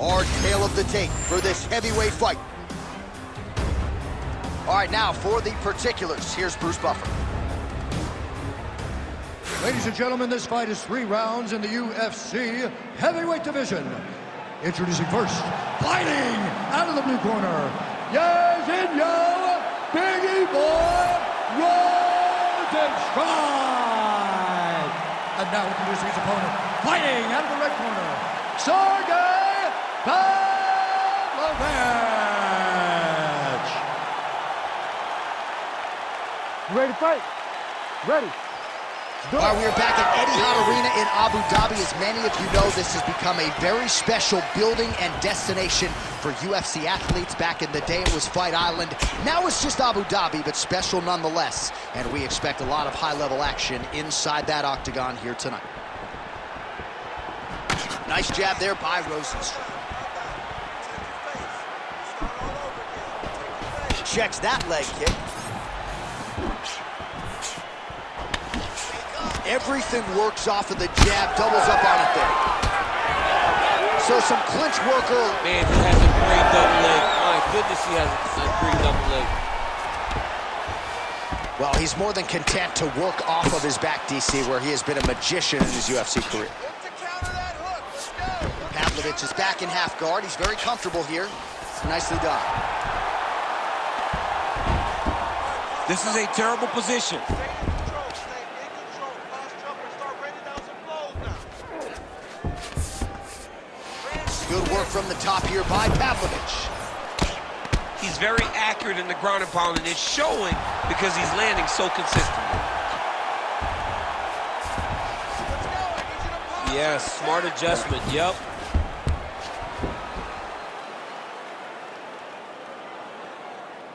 our tale of the tape for this heavyweight fight. All right, now for the particulars, here's Bruce Buffer. Ladies and gentlemen, this fight is 3 rounds in the UFC heavyweight division. Introducing first, fighting out of the blue corner, Jairzinho Biggie Boy Rozenstruik. And now introducing his opponent, fighting out of the red corner, Sergei Pavlovich. You ready to fight? Ready. All right, we are back at Etihad Arena in Abu Dhabi. As many of you know, this has become a very special building and destination for UFC athletes. Back in the day, it was Fight Island. Now it's just Abu Dhabi, but special nonetheless. And we expect a lot of high-level action inside that octagon here tonight. Nice jab there by Rozenstruik. Checks that leg kick. Everything works off of the jab, doubles up on it there. So some clinch work early. Man, he has a great double leg. My goodness, he has a great double leg. Well, he's more than content to work off of his back, DC, where he has been a magician in his UFC career. Pavlovich is back in half guard. He's very comfortable here. Nicely done. This is a terrible position. Good work from the top here by Pavlovich. He's very accurate in the ground and pound, and it's showing because he's landing so consistently. Yes, smart adjustment, yep.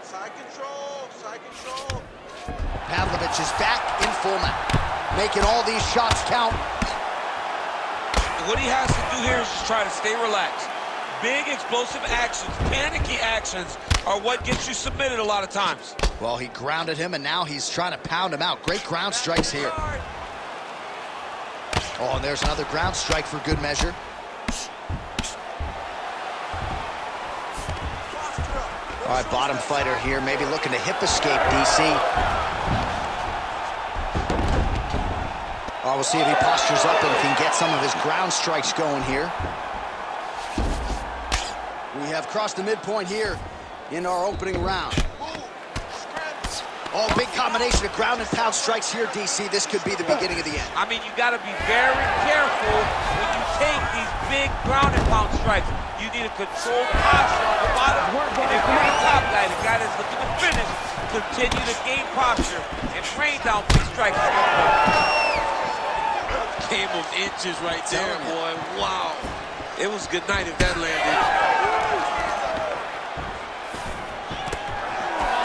Side control, side control. Pavlovich is back in full mount, making all these shots count. What he has to do here is just try to stay relaxed. Big explosive actions, panicky actions are what gets you submitted a lot of times. Well, he grounded him, and now he's trying to pound him out. Great ground strikes here. Oh, and there's another ground strike for good measure. All right, bottom fighter here, maybe looking to hip escape, DC. Oh, we'll see if he postures up and can get some of his ground strikes going here. We have crossed the midpoint here in our opening round. Oh, big combination of ground and pound strikes here, DC. This could be the beginning of the end. I mean, you got to be very careful when you take these big ground and pound strikes. You need a controlled posture on the bottom, and if you're the top guy, the guy that's looking to finish, continue to gain posture and rain down big strikes. Game of inches right there, boy. Wow. It was good night if that landed.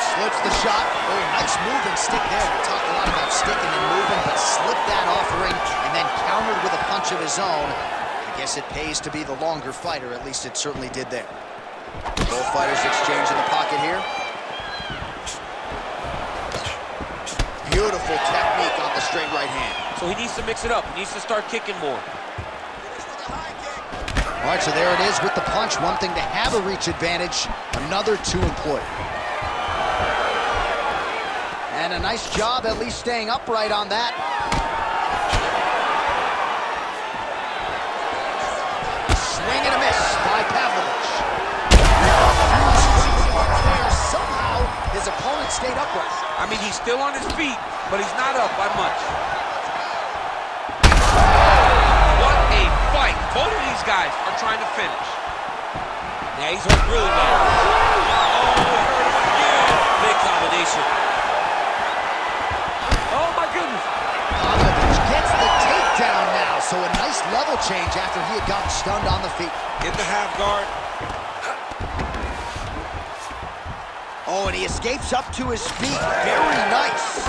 Slips the shot. Oh, nice move and stick there. We talk a lot about sticking and moving, but slipped that offering and then countered with a punch of his own. I guess it pays to be the longer fighter. At least it certainly did there. Both fighters exchange in the pocket here. Beautiful technique on the straight right hand. So he needs to mix it up. He needs to start kicking more. All right, so there it is with the punch. One thing to have a reach advantage, another to employ. And a nice job at least staying upright on that. Swing and a miss by Pavlovich. Somehow his opponent stayed upright. I mean, he's still on his feet, but he's not up by much. What a fight. Both of these guys are trying to finish. Yeah, he's hurt really bad. Oh, he hurt him again. Big combination. Oh, my goodness. Pavlovich gets the takedown now, so a nice level change after he had gotten stunned on the feet. In the half guard. Oh, and he escapes up to his feet. Very nice.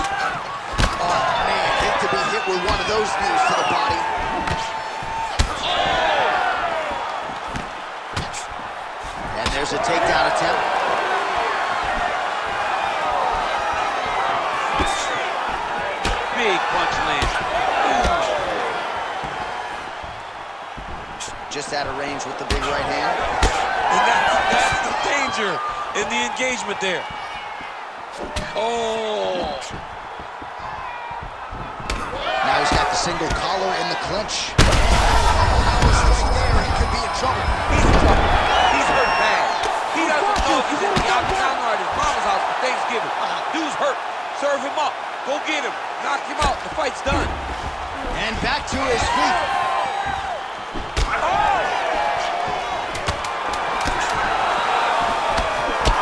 Oh, man, hate to be hit with one of those knees to the body. And there's a takedown attempt. Big punch land. Just out of range with the big right hand. in the engagement there. Oh. Now he's got the single collar in the clinch. Power strike there. He could be in trouble. He's in trouble. He's hurt bad. He doesn't know if he's in the octagon or at his mama's house for Thanksgiving. Dude's hurt. Serve him up. Go get him. Knock him out. The fight's done. And back to his feet.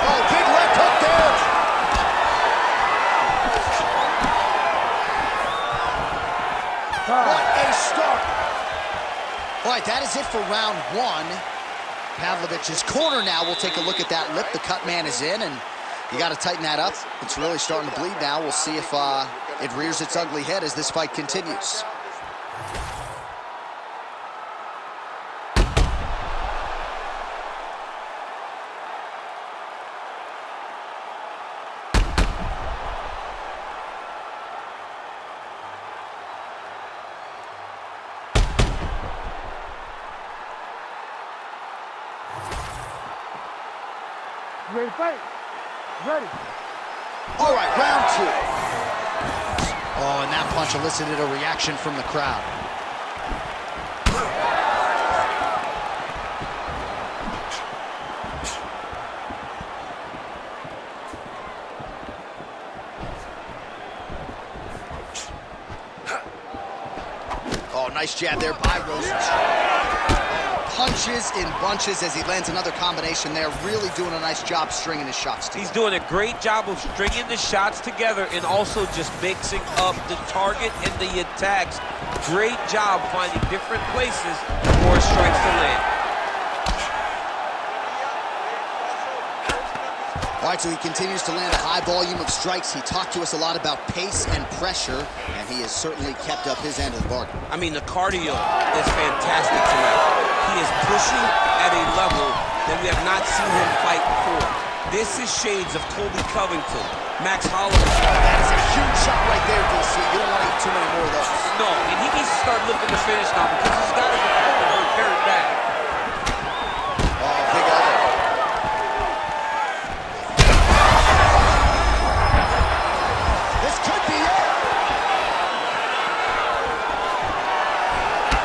Oh, big left hook there. What a start. All right, that is it for round one. Pavlovich's corner now. We'll take a look at that lip. The cut man is in, and you got to tighten that up. It's really starting to bleed now. We'll see if it rears its ugly head as this fight continues. You ready to fight? Ready. All right, round two. Oh, and that punch elicited a reaction from the crowd. Oh, nice jab there by Rozenstruik. Punches in bunches as he lands another combination there. Really doing a nice job stringing his shots together. He's doing a great job of stringing the shots together and also just mixing up the target and the attacks. Great job finding different places for his strikes to land. All right, so he continues to land a high volume of strikes. He talked to us a lot about pace and pressure, and he has certainly kept up his end of the bargain. I mean, the cardio is fantastic tonight. He is pushing at a level that we have not seen him fight before. This is shades of Colby Covington, Max Holloway. That is a huge shot right there, DC. You don't want to eat too many more of those. No, and he needs to start looking to finish now because he's got his opponent hurt very bad. Oh, big elbow. This could be it.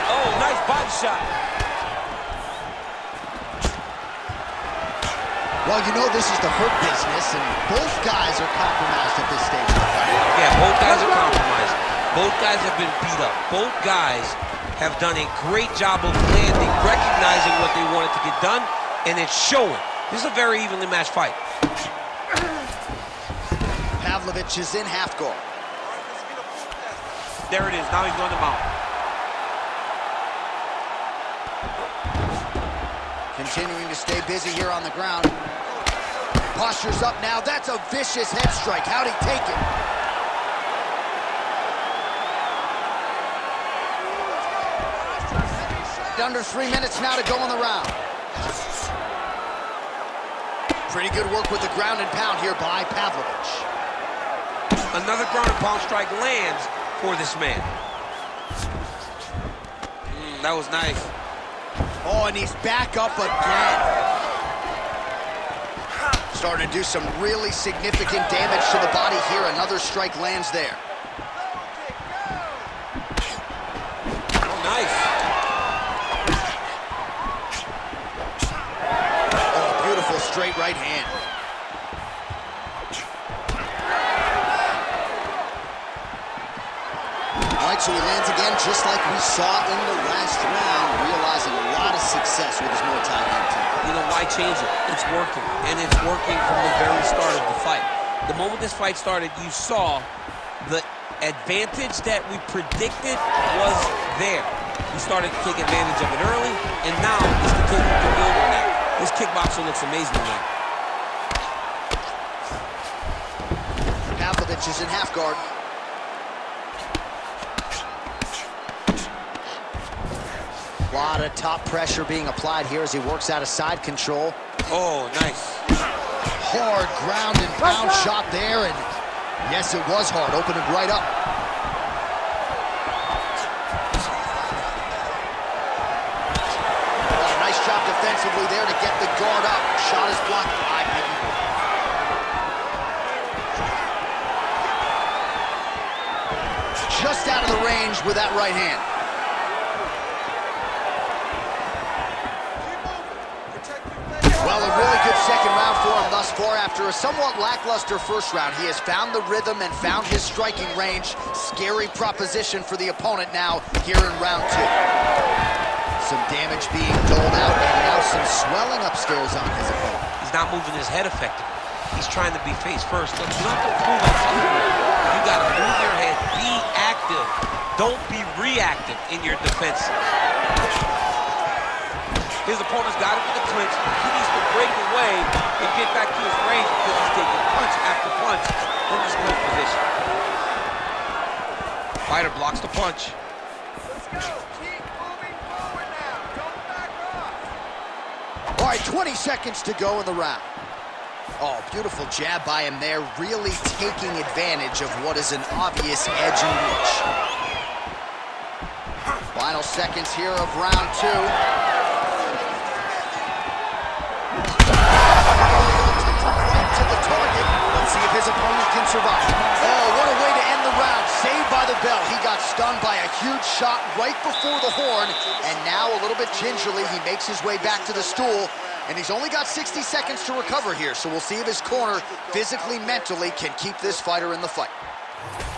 Oh, nice body shot. Well, you know this is the hurt business, and both guys are compromised at this stage of the fight. Yeah, both guys are compromised. Both guys have been beat up. Both guys have done a great job of landing, recognizing what they wanted to get done, and it's showing. This is a very evenly matched fight. Pavlovich is in half guard. There it is. Now he's going to mount. Continuing to stay busy here on the ground. Posture's up now. That's a vicious head strike. How'd he take it? Under 3 minutes now to go in the round. Pretty good work with the ground and pound here by Pavlovich. Another ground and pound strike lands for this man. That was nice. Oh, and he's back up again. Starting to do some really significant damage to the body here. Another strike lands there. Oh, nice. Oh, beautiful straight right hand. All right, so he lands again just like we saw in the last round, realizing a lot of success with his Muay Thai game team. You know, why change it? It's working, and it's working from the very start of the fight. The moment this fight started, you saw the advantage that we predicted was there. He started to take advantage of it early, and now he's continuing to build on that. This kickboxer looks amazing tonight. Pavlovich is in half guard. A lot of top pressure being applied here as he works out of side control. Oh, nice. Hard ground and pound shot there, and yes, it was hard, opening right up. Oh, nice job defensively there to get the guard up. Shot is blocked by Biggie. range with that right hand. Well, a really good second round for him thus far. After a somewhat lackluster first round, he has found the rhythm and found his striking range. Scary proposition for the opponent now here in round 2. Some damage being doled out, and now some swelling upstairs on his opponent. He's not moving his head effectively. He's trying to be face first. Look, you don't have to move it. You got to move your head. Be active. Don't be reactive in your defense. His opponent's got him in the clinch. He needs to break away and get back to his range because he's taking punch after punch from this clinch position. Fighter blocks the punch. Let's go. Keep moving forward now. Don't back off. All right, 20 seconds to go in the round. Oh, beautiful jab by him there, really taking advantage of what is an obvious edge and reach. Final seconds here of round 2. To the target. Let's see if his opponent can survive. Oh, what a way to end the round. Saved by the bell. He got stunned by a huge shot right before the horn, and now a little bit gingerly, he makes his way back to the stool. And he's only got 60 seconds to recover here, so we'll see if his corner, physically, mentally, can keep this fighter in the fight.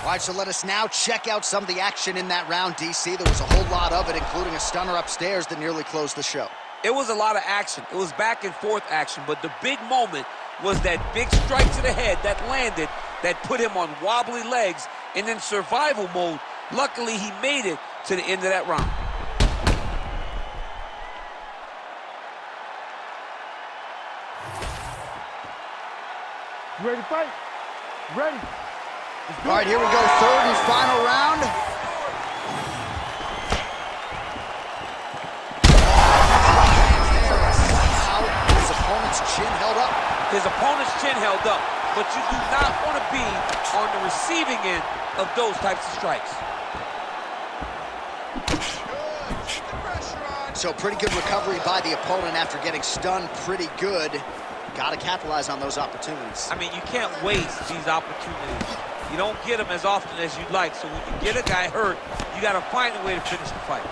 All right, so let us now check out some of the action in that round, DC. There was a whole lot of it, including a stunner upstairs that nearly closed the show. It was a lot of action. It was back and forth action, but the big moment was that big strike to the head that landed, that put him on wobbly legs, and in survival mode. Luckily, he made it to the end of that round. You ready to fight? Ready. All right, here we go, third and final round. His opponent's chin held up. His opponent's chin held up, but you do not want to be on the receiving end of those types of strikes. So pretty good recovery by the opponent after getting stunned pretty good. Got to capitalize on those opportunities. I mean, you can't waste these opportunities. You don't get them as often as you'd like, so when you get a guy hurt, you got to find a way to finish the fight.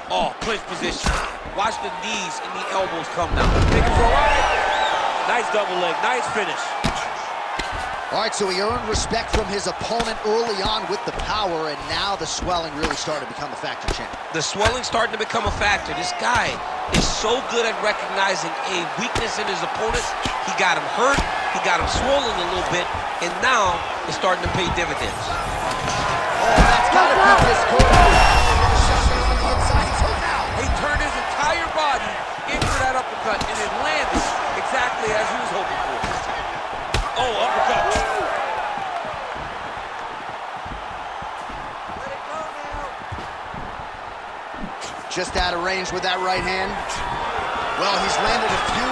Oh, clinch position. Watch the knees and the elbows come down. Take it for a ride. Nice double leg, nice finish. All right, so he earned respect from his opponent early on with the power, and now the swelling really started to become a factor, champ. The swelling starting to become a factor. This guy is so good at recognizing a weakness in his opponent. He got him hurt, he got him swollen a little bit, and now it's starting to pay dividends. Oh, that's got to be his corner. He turned his entire body into that uppercut, and it landed exactly as he was hoping for. Oh, uppercut. Just out of range with that right hand. Well, he's landed a few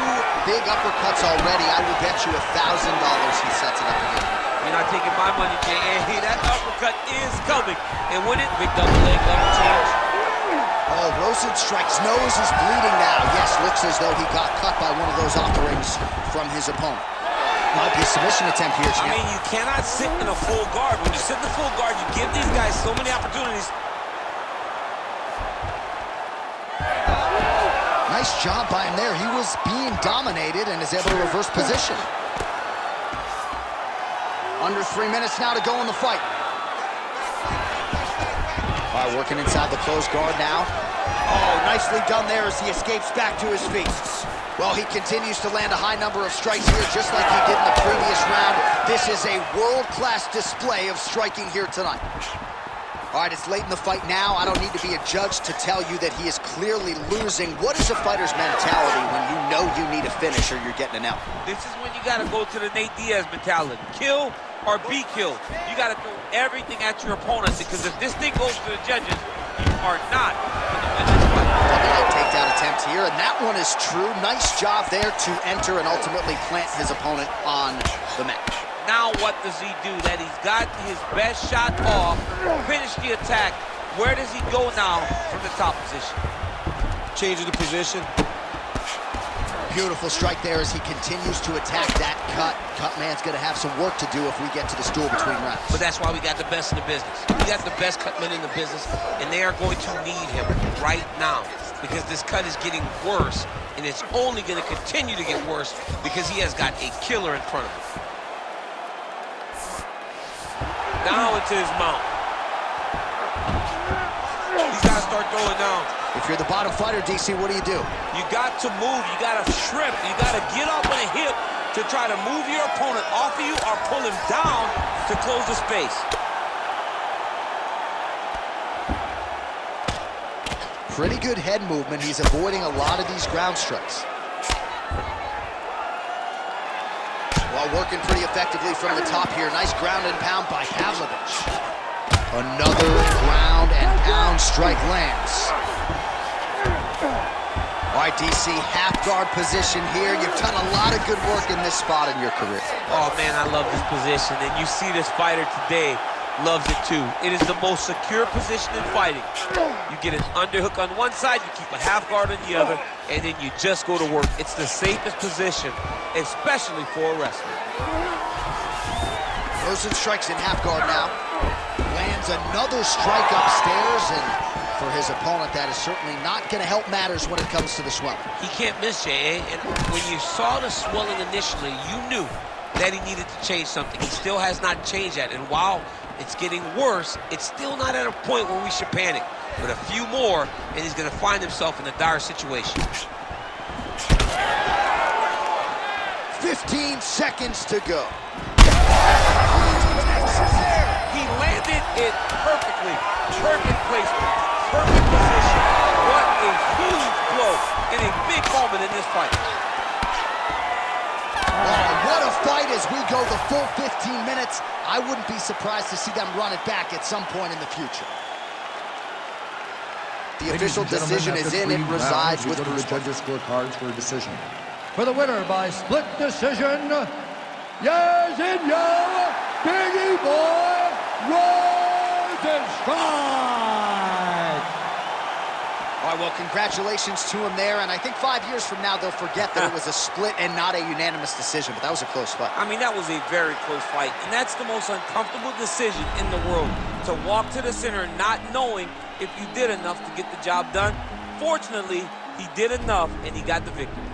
big uppercuts already. I will bet you $1,000 he sets it up again. You're not taking my money, J.A. That uppercut is coming. And with it, big double leg, double change. Oh, Rozenstruik's nose is bleeding now. Yes, looks as though he got cut by one of those offerings from his opponent. Might be a submission attempt here, champ. I mean, you cannot sit in a full guard. When you sit in the full guard, you give these guys so many opportunities. Nice job by him there. He was being dominated and is able to reverse position. Under 3 minutes now to go in the fight. All right, working inside the closed guard now. Oh, nicely done there as he escapes back to his feet. Well, he continues to land a high number of strikes here, just like he did in the previous round. This is a world-class display of striking here tonight. All right, it's late in the fight now. I don't need to be a judge to tell you that he is clearly losing. What is a fighter's mentality when you know you need a finish or you're getting an L? This is when you got to go to the Nate Diaz mentality. Kill or be killed. You got to throw everything at your opponent, because if this thing goes to the judges, you are not going to win this fight. Double takedown attempt here, and that one is true. Nice job there to enter and ultimately plant his opponent on the mat. Now what does he do? That he's gotten his best shot off, finish the attack. Where does he go now from the top position? Changing the position. Beautiful strike there as he continues to attack that cut. Cut man's gonna have some work to do if we get to the stool between rounds. But that's why we got the best in the business. We got the best cut men in the business, and they are going to need him right now because this cut is getting worse, and it's only gonna continue to get worse because he has got a killer in front of him. Now into his mount. He's gotta start throwing down. If you're the bottom fighter, DC, what do? You got to move, you got to shrimp, you got to get up on a hip to try to move your opponent off of you or pull him down to close the space. Pretty good head movement. He's avoiding a lot of these ground strikes. While working pretty effectively from the top here. Nice ground and pound by Pavlovich. Another ground and pound strike lands. All right, DC, half guard position here. You've done a lot of good work in this spot in your career. Oh, man, I love this position. And you see this fighter today loves it, too. It is the most secure position in fighting. You get an underhook on one side, you keep a half guard on the other, and then you just go to work. It's the safest position, especially for a wrestler. Rosen strikes in half guard now. Lands another strike upstairs, and for his opponent, that is certainly not going to help matters when it comes to the swelling. He can't miss, J.A. And when you saw the swelling initially, you knew that he needed to change something. He still has not changed that. And while it's getting worse, it's still not at a point where we should panic. But a few more, and he's going to find himself in a dire situation. 15 seconds to go. He landed it perfectly. Perfect placement. Perfect position. What a huge blow in a big moment in this fight. Oh, what a fight as we go the full 15 minutes. I wouldn't be surprised to see them run it back at some point in the future. The official decision is in. It resides with the judges' scorecards for a decision. For the winner by split decision, Jairzinho Biggie Boy Rozenstruik. All right, well, congratulations to him there, and I think 5 years from now they'll forget that it was a split and not a unanimous decision, but that was a close fight. I mean, that was a very close fight, and that's the most uncomfortable decision in the world, to walk to the center not knowing if you did enough to get the job done. Fortunately, he did enough, and he got the victory.